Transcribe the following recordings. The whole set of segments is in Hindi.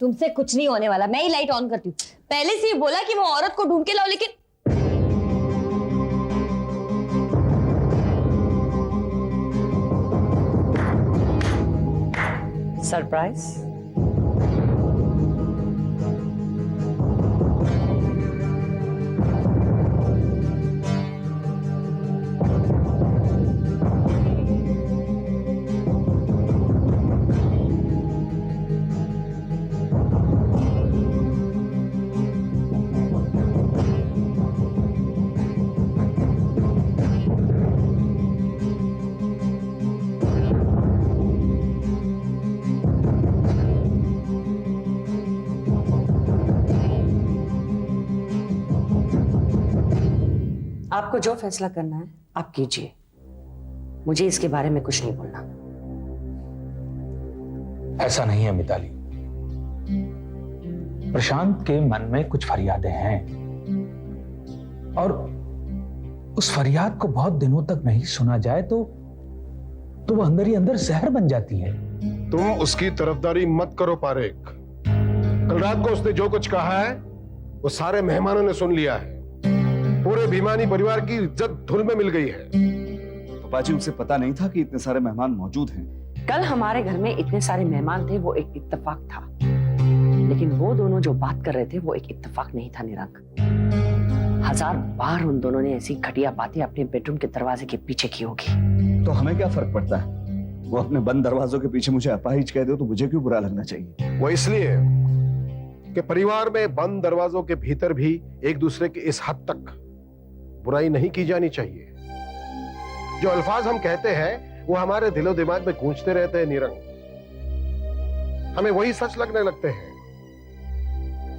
तुमसे कुछ नहीं होने वाला, मैं ही लाइट ऑन करती हूँ। पहले से ही बोला कि वो औरत को ढूंढ के लाओ, लेकिन सरप्राइज। आपको जो फैसला करना है आप कीजिए, मुझे इसके बारे में कुछ नहीं बोलना। ऐसा नहीं है मिताली, प्रशांत के मन में कुछ फरियादें हैं और उस फरियाद को बहुत दिनों तक नहीं सुना जाए तो वो अंदर ही अंदर जहर बन जाती है। तुम उसकी तरफदारी मत करो पारेख। कल रात को उसने जो कुछ कहा है वो सारे मेहमानों ने सुन लिया है। पूरे भीमानी परिवार की इज्जत धूल में मिल गई है। पापा जी, उसे पता नहीं था कि इतने सारे मेहमान मौजूद हैं। कल हमारे घर में इतने सारे मेहमान थे, वो एक इत्तेफाक था, लेकिन वो दोनों जो बात कर रहे थे वो एक इत्तेफाक नहीं था निरंक। 1000 बार उन दोनों ने ऐसी घटिया बातें अपने बेडरूम के दरवाजे के पीछे की होगी। तो हमें क्या फर्क पड़ता है? वो अपने बंद दरवाजों के पीछे मुझे अपाहिज कह दो तो मुझे क्यों बुरा लगना चाहिए? वो इसलिए कि परिवार में बंद दरवाजों के भीतर भी एक दूसरे की इस हद तक बुराई नहीं की जानी चाहिए। जो अल्फाज हम कहते हैं वो हमारे दिलो दिमाग में गूंजते रहते हैं निरंग, हमें वही सच लगने लगते हैं।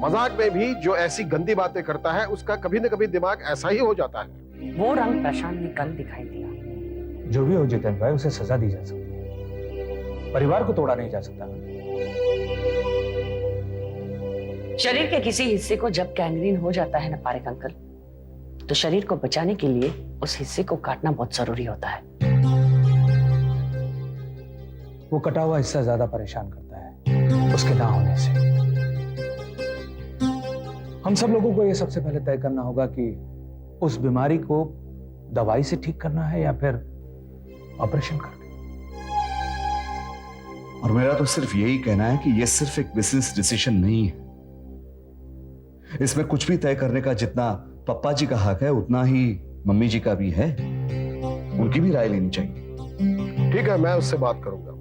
मजाक में भी जो ऐसी गंदी बातें करता है उसका कभी न कभी दिमाग ऐसा ही हो जाता है। वो रंग प्रशांत ने कल दिखाई दिया। जो भी हो जितेंद्र भाई, उसे सजा दी जा सकती है, परिवार को तोड़ा नहीं जा सकता। शरीर के किसी हिस्से को जब गैंग्रीन हो जाता है ना पारेख अंकल, तो शरीर को बचाने के लिए उस हिस्से को काटना बहुत जरूरी होता है। वो कटा हुआ हिस्सा ज्यादा परेशान करता है उसके ना होने से। हम सब लोगों को ये सबसे पहले तय करना होगा कि उस बीमारी को दवाई से ठीक करना है या फिर ऑपरेशन करके। और मेरा तो सिर्फ यही कहना है कि यह सिर्फ एक बिजनेस डिसीजन नहीं है। इसमें कुछ भी तय करने का जितना पप्पा जी का हक है उतना ही मम्मी जी का भी है। उनकी भी राय लेनी चाहिए। ठीक है, मैं उससे बात करूंगा।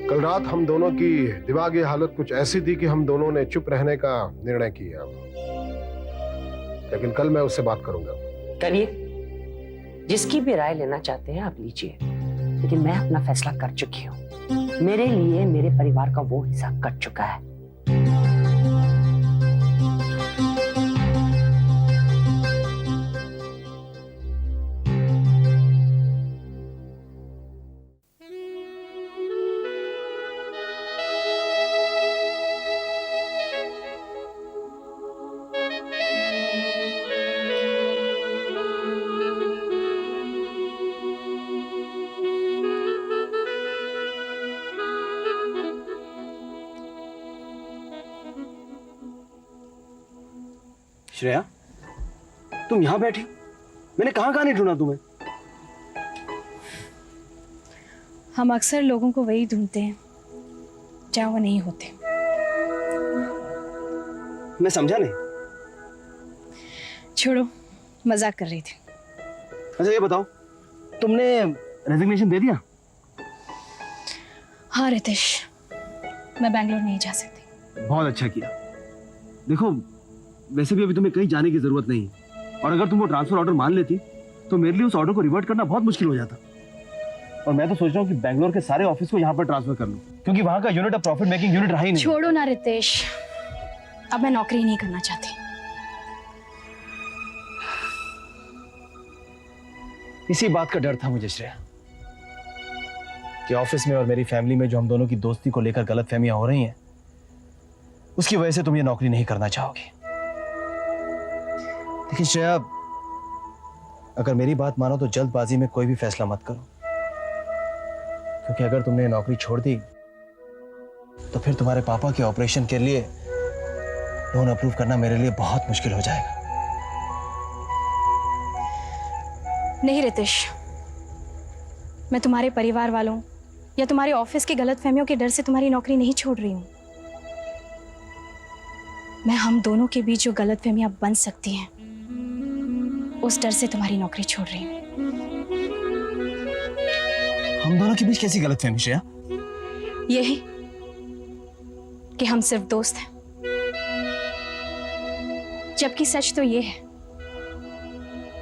कल रात हम दोनों की दिमागी हालत कुछ ऐसी थी कि हम दोनों ने चुप रहने का निर्णय किया, लेकिन कल मैं उससे बात करूंगा। करिए, जिसकी भी राय लेना चाहते हैं आप लीजिए, लेकिन मैं अपना फैसला कर चुकी हूँ। मेरे लिए मेरे परिवार का वो हिस्सा कट चुका है। श्रेया, तुम यहां बैठी हो? मैंने कहां नहीं ढूंढा तुम्हें। हम अक्सर लोगों को वही ढूंढते हैं जहां वो नहीं होते। मैं समझा नहीं। छोड़ो, मजाक कर रही थी। अच्छा ये बताओ, तुमने रेजिग्नेशन दे दिया? हाँ रितेश, मैं बैंगलोर नहीं जा सकती। बहुत अच्छा किया। देखो, वैसे भी अभी तुम्हें कहीं जाने की जरूरत नहीं, और अगर तुम वो ट्रांसफर ऑर्डर मान लेती तो मेरे लिए उस ऑर्डर को रिवर्ट करना बहुत मुश्किल हो जाता। और मैं तो सोच रहा हूँ कि बैंगलोर के सारे ऑफिस को यहाँ पर ट्रांसफर कर लूं, क्योंकि वहां का यूनिट अब प्रॉफिट मेकिंग यूनिट रहा ही नहीं। छोड़ो ना रितेश, अब मैं नौकरी नहीं करना चाहती। इसी बात का डर था मुझे श्रेया, कि ऑफिस में और मेरी फैमिली में जो हम दोनों की दोस्ती को लेकर गलतफहमियां हो रही हैं, उसकी वजह से तुम ये नौकरी नहीं करना चाहोगी। लेकिन श्रेया, अगर मेरी बात मानो तो जल्दबाजी में कोई भी फैसला मत करो, क्योंकि अगर तुमने नौकरी छोड़ दी तो फिर तुम्हारे पापा के ऑपरेशन के लिए लोन अप्रूव करना मेरे लिए बहुत मुश्किल हो जाएगा। नहीं रितेश, मैं तुम्हारे परिवार वालों या तुम्हारे ऑफिस की गलतफहमियों के डर से तुम्हारी नौकरी नहीं छोड़ रही हूँ। मैं हम दोनों के बीच जो गलतफहमियां बन सकती हैं, उस डर से तुम्हारी नौकरी छोड़ रही हूँ। हम दोनों के बीच कैसी गलतफहमी श्रेया? यही कि हम सिर्फ दोस्त हैं, जबकि सच तो ये है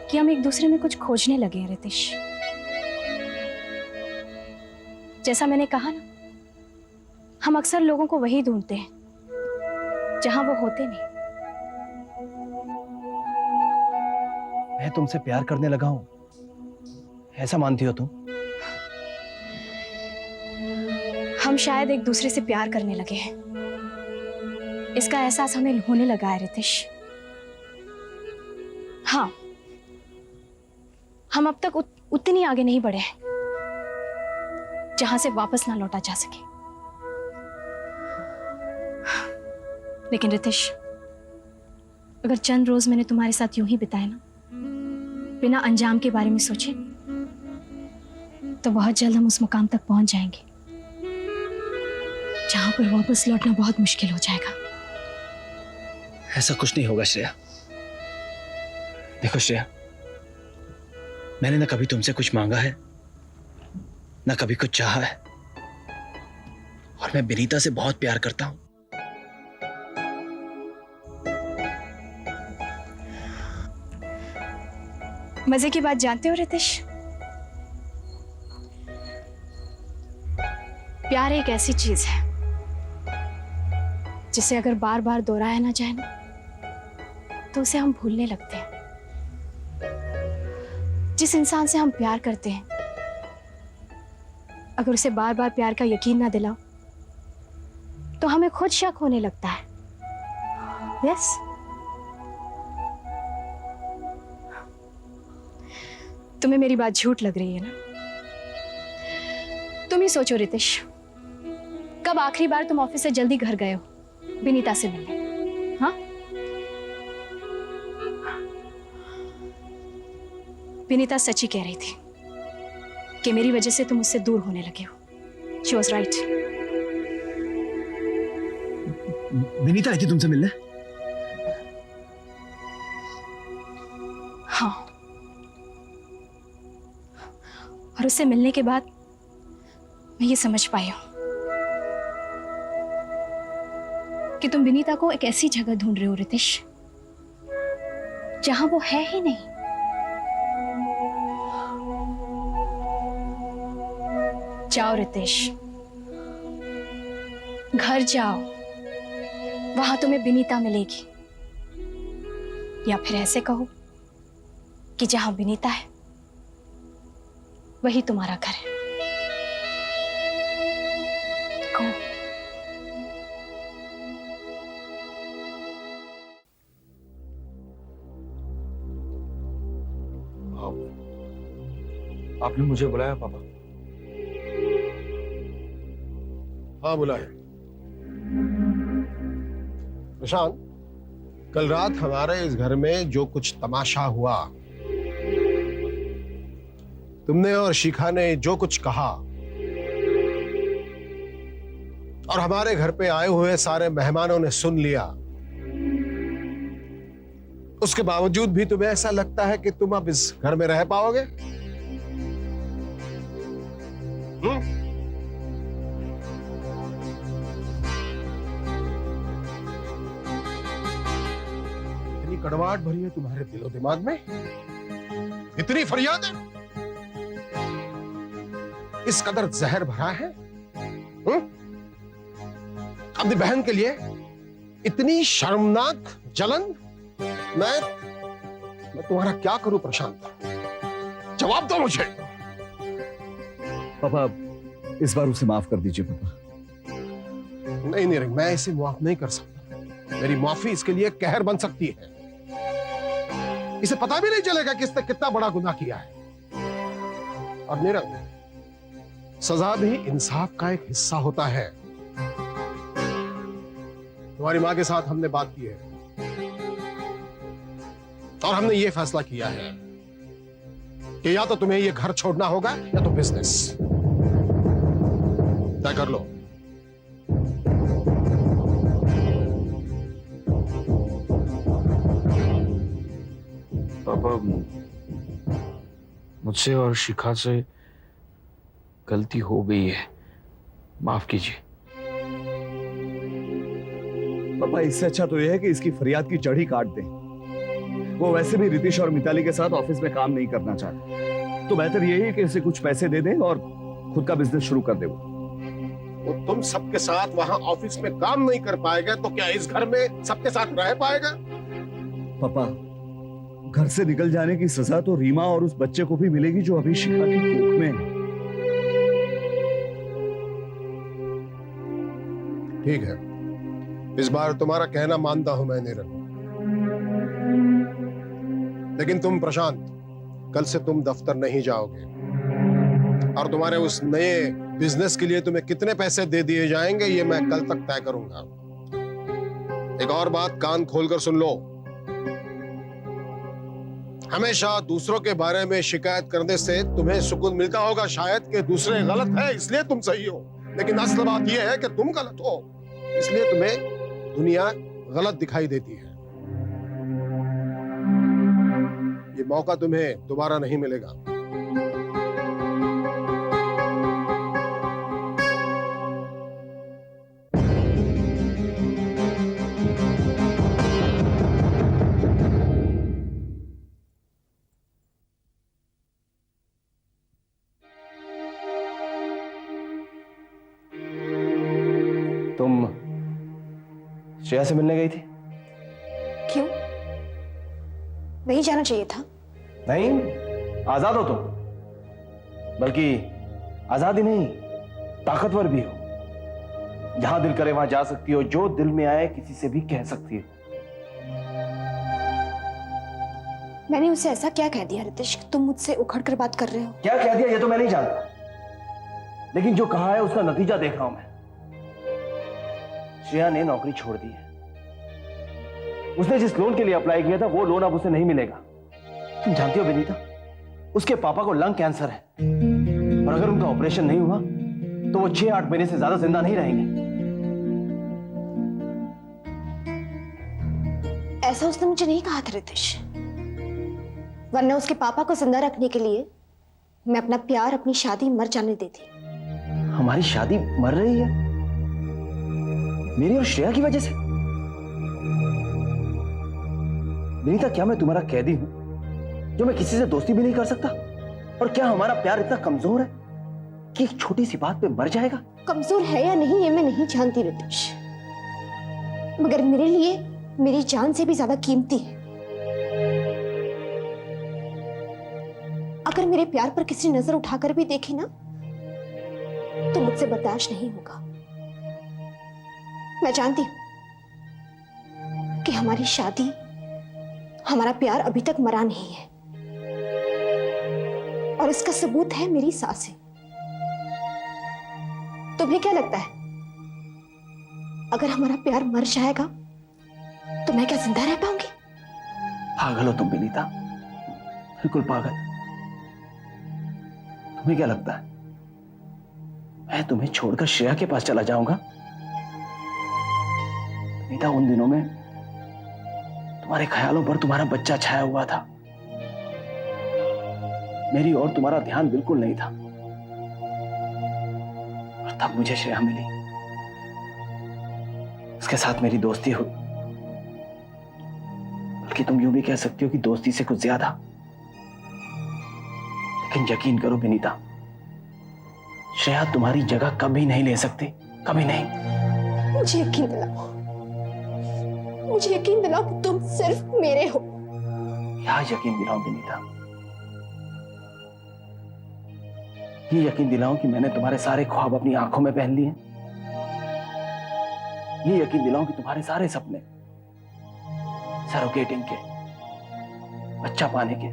कि हम एक दूसरे में कुछ खोजने लगे हैं रितेश। जैसा मैंने कहा ना, हम अक्सर लोगों को वही ढूंढते हैं जहां वो होते नहीं। मैं तुमसे प्यार करने लगा हूं, ऐसा मानती हो तुम? हम शायद एक दूसरे से प्यार करने लगे हैं, इसका एहसास हमें होने लगा है रितेश। हाँ, हम अब तक उतनी आगे नहीं बढ़े हैं जहां से वापस ना लौटा जा सके। लेकिन रितेश, अगर चंद रोज मैंने तुम्हारे साथ यूं ही बिताए ना, बिना अंजाम के बारे में सोचे, तो बहुत जल्द हम उस मुकाम तक पहुंच जाएंगे जहां पर वापस लौटना बहुत मुश्किल हो जाएगा। ऐसा कुछ नहीं होगा श्रेया। देखो श्रेया, मैंने ना कभी तुमसे कुछ मांगा है, ना कभी कुछ चाहा है, और मैं विनीता से बहुत प्यार करता हूं। मजे की बात जानते हो रितेश, प्यार एक ऐसी चीज है जिसे अगर बार बार दोहराया ना जाए ना, तो उसे हम भूलने लगते हैं। जिस इंसान से हम प्यार करते हैं, अगर उसे बार बार प्यार का यकीन ना दिलाओ, तो हमें खुद शक होने लगता है। यस, तुम्हें मेरी बात झूठ लग रही है ना? तुम ही सोचो रितेश, कब आखिरी बार तुम ऑफिस से जल्दी घर गए हो विनीता से मिलने? हाँ, विनीता सच ही कह रही थी कि मेरी वजह से तुम उससे दूर होने लगे हो। She was right. विनीता आई थी तुमसे मिलने? हाँ, और उससे मिलने के बाद मैं ये समझ पाई हूं कि तुम विनीता को एक ऐसी जगह ढूंढ रहे हो रितेश, जहां वो है ही नहीं। जाओ रितेश, घर जाओ, वहां तुम्हें विनीता मिलेगी। या फिर ऐसे कहो कि जहां विनीता है वही तुम्हारा घर है। गो। आपने मुझे बुलाया पापा? हाँ, बुलाया। प्रशांत, कल रात हमारे इस घर में जो कुछ तमाशा हुआ, तुमने और शिखा ने जो कुछ कहा, और हमारे घर पे आए हुए सारे मेहमानों ने सुन लिया, उसके बावजूद भी तुम्हें ऐसा लगता है कि तुम अब इस घर में रह पाओगे? इतनी कड़वाहट भरी है तुम्हारे दिलो दिमाग में, इतनी फरियादें, इस कदर जहर भरा है। अपनी बहन के लिए इतनी शर्मनाक जलन। मैं तुम्हारा क्या करूं प्रशांत? जवाब दो मुझे। पापा, इस बार उसे माफ कर दीजिए पापा। नहीं नीरज, मैं इसे माफ नहीं कर सकता। मेरी माफी इसके लिए कहर बन सकती है। इसे पता भी नहीं चलेगा कि इसने कितना बड़ा गुनाह किया है। और नीरज, सजा भी इंसाफ का एक हिस्सा होता है। तुम्हारी माँ के साथ हमने बात की है और हमने ये फैसला किया है कि या तो तुम्हें ये घर छोड़ना होगा या तो बिजनेस तय कर लो। पापा, मुझसे और शिखा से गलती हो गई है, माफ कीजिए। पापा, इससे अच्छा तो यह है कि इसकी फरियाद की जड़ ही काट दें। वो वैसे भी रितेश और मिताली के साथ ऑफिस में काम नहीं करना चाहते, तो बेहतर यही है कि इसे कुछ पैसे दे दें और खुद का बिजनेस शुरू कर दे। वो तुम सबके साथ वहां ऑफिस में काम नहीं कर पाएगा तो क्या इस घर में सबके साथ रह पाएगा? पापा, घर से निकल जाने की सजा तो रीमा और उस बच्चे को भी मिलेगी जो अभी शिखा की कोख में है। ठीक है, इस बार तुम्हारा कहना मानता हूं मैं नीरज, लेकिन तुम प्रशांत, कल से तुम दफ्तर नहीं जाओगे और तुम्हारे उस नए बिजनेस के लिए तुम्हें कितने पैसे दे दिए जाएंगे ये मैं कल तक तय करूंगा। एक और बात कान खोलकर सुन लो, हमेशा दूसरों के बारे में शिकायत करने से तुम्हें सुकून मिलता होगा शायद कि दूसरे गलत है इसलिए तुम सही हो, लेकिन असल बात यह है कि तुम गलत हो इसलिए तुम्हें दुनिया गलत दिखाई देती है। ये मौका तुम्हें दोबारा नहीं मिलेगा। तुम श्रेया से मिलने गई थी? क्यों? नहीं जाना चाहिए था? नहीं, आजाद हो तुम, बल्कि आजाद ही नहीं, ताकतवर भी हो। जहां दिल करे वहां जा सकती हो, जो दिल में आए किसी से भी कह सकती हो। मैंने उसे ऐसा क्या कह दिया रितेश कि तुम मुझसे उखड़ कर बात कर रहे हो? क्या कह दिया ये तो मैं नहीं जानता, लेकिन जो कहा है उसका नतीजा देख रहा हूं मैं। श्रेया ने नौकरी छोड़ दी है। उसने जिस लोन के लिए अप्लाई किया था वो लोन अब उसे नहीं मिलेगा। तुम जानती हो विनीता, उसके पापा को लंग कैंसर है और अगर उनका ऑपरेशन नहीं हुआ तो वो 6-8 महीने से ज्यादा जिंदा नहीं रहेंगे। ऐसा उसने मुझे नहीं कहा था रितेश, वरना उसके पापा को जिंदा रखने के लिए मैं अपना प्यार, अपनी शादी मर जाने देती। हमारी शादी मर रही है मेरी और श्रेया की वजह से? विनीता, क्या मैं तुम्हारा कैदी हूं जो मैं किसी से दोस्ती भी नहीं कर सकता? और क्या हमारा प्यार इतना कमजोर है कि एक छोटी सी बात पे मर जाएगा? कमजोर है या नहीं ये मैं नहीं जानती रितेश, मगर मेरे लिए मेरी जान से भी ज्यादा कीमती है। अगर मेरे प्यार पर किसी नजर उठाकर भी देखी ना तो मुझसे बर्दाश्त नहीं होगा। मैं जानती हूं कि हमारी शादी, हमारा प्यार अभी तक मरा नहीं है और इसका सबूत है मेरी सांसें। तुम्हें क्या लगता है अगर हमारा प्यार मर जाएगा तो मैं क्या जिंदा रह पाऊंगी? पागल हो तुम विनीता, बिल्कुल पागल। तुम्हें क्या लगता है मैं तुम्हें छोड़कर श्रेया के पास चला जाऊंगा? विनीता, उन दिनों में तुम्हारे ख्यालों पर तुम्हारा बच्चा छाया हुआ था, मेरी और तुम्हारा ध्यान बिल्कुल नहीं था। और तब मुझे श्रेया मिली, उसके साथ मेरी दोस्ती हुई, बल्कि तुम यूं भी कह सकती हो कि दोस्ती से कुछ ज्यादा। लेकिन यकीन करो विनीता, श्रेया तुम्हारी जगह कभी नहीं ले सकती, कभी नहीं। मुझे यकीन दिलाओ, मुझे यकीन दिलाओ कि तुम सिर्फ मेरे हो। क्या यकीन दिलाऊं विनीता? ये यकीन दिलाऊं कि मैंने तुम्हारे सारे ख्वाब अपनी आंखों में पहन लिए? ये यकीन दिलाऊं कि तुम्हारे सारे सपने सरोगेटिंग के, बच्चा पाने के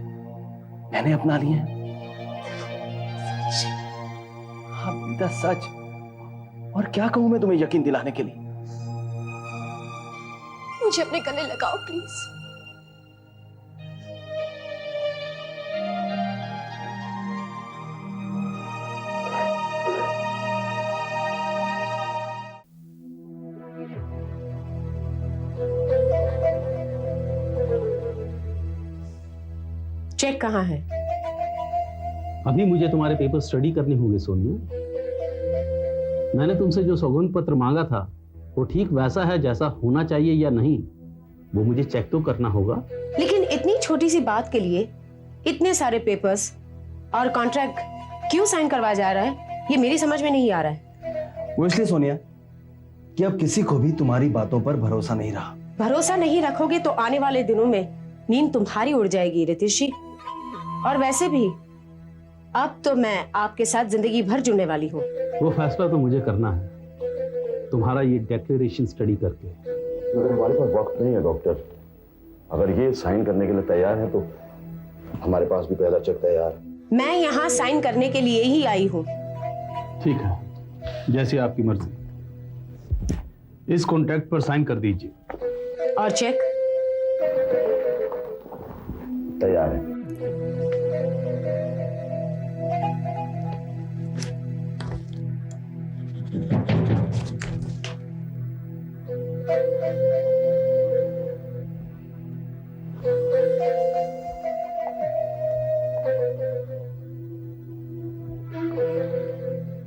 मैंने अपना लिए हैं? हाँ विनीता, सच। और क्या कहूं मैं तुम्हें यकीन दिलाने के लिए? मुझे अपने गले लगाओ प्लीज। चेक कहाँ है? अभी मुझे तुम्हारे पेपर स्टडी करने होंगे सोनिया। मैंने तुमसे जो सौगंध पत्र मांगा था वो ठीक वैसा है जैसा होना चाहिए या नहीं, वो मुझे चेक तो करना होगा। लेकिन इतनी छोटी सी बात के लिए इतने सारे पेपर्स और कॉन्ट्रैक्ट क्यों साइन करवाया जा रहा है, ये मेरी समझ में नहीं आ रहा है। वो इसलिए सोनिया कि अब किसी को भी तुम्हारी बातों पर भरोसा नहीं रहा। भरोसा नहीं रखोगे तो आने वाले दिनों में नींद तुम्हारी उड़ जाएगी रितेश जी। और वैसे भी अब तो मैं आपके साथ जिंदगी भर जुड़ने वाली हूँ। वो फैसला तो मुझे करना है तुम्हारा ये डिक्लेरेशन स्टडी करके। मगर हमारे पास वक्त नहीं है डॉक्टर। अगर ये साइन करने के लिए तैयार है तो हमारे पास भी पहला चेक तैयार है। मैं यहाँ साइन करने के लिए ही आई हूँ। ठीक है, जैसी आपकी मर्जी। इस कॉन्ट्रैक्ट पर साइन कर दीजिए। और चेक? तैयार है।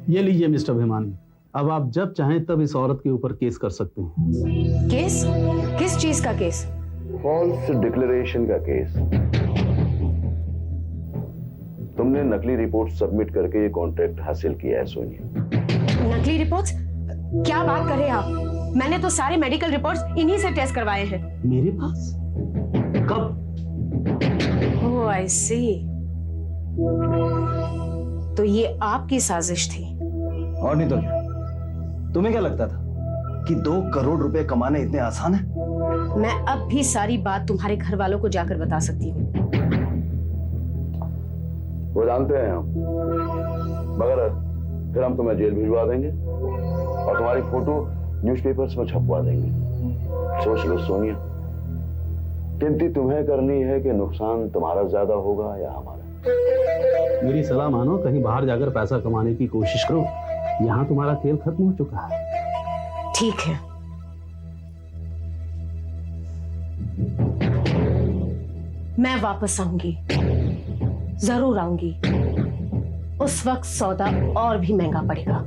ये लीजिए मिस्टर अभिमानी, अब आप जब चाहें तब इस औरत के ऊपर केस कर सकते हैं। केस? किस चीज का केस? फॉल्स डिक्लेरेशन का केस। तुमने नकली रिपोर्ट सबमिट करके ये कॉन्ट्रैक्ट हासिल किया है सोनिया। नकली रिपोर्ट्स? क्या बात कर रहे हैं आप? मैंने तो सारे मेडिकल रिपोर्ट्स इन्हीं से टेस्ट करवाए हैं। मेरे पास? कब? ओह आई सी। तो ये आपकी साजिश थी। और नहीं तो क्या? तुम्हें क्या लगता था कि 2 करोड़ रुपए कमाने इतने आसान है? मैं अब भी सारी बात तुम्हारे घर वालों को जाकर बता सकती हूँ। वो जानते हैं हम, मगर फिर हम तुम्हें जेल भिजवा देंगे और तुम्हारी फोटो न्यूज़पेपर्स में छपवा देंगे। सोच लो सोनिया, गिनती तुम्हें करनी है कि नुकसान तुम्हारा ज्यादा होगा या हमारा। मेरी सलाह मानो, कहीं बाहर जाकर पैसा कमाने की कोशिश करो। यहाँ तुम्हारा खेल खत्म हो चुका है। ठीक है, मैं वापस आऊंगी, जरूर आऊंगी। उस वक्त सौदा और भी महंगा पड़ेगा।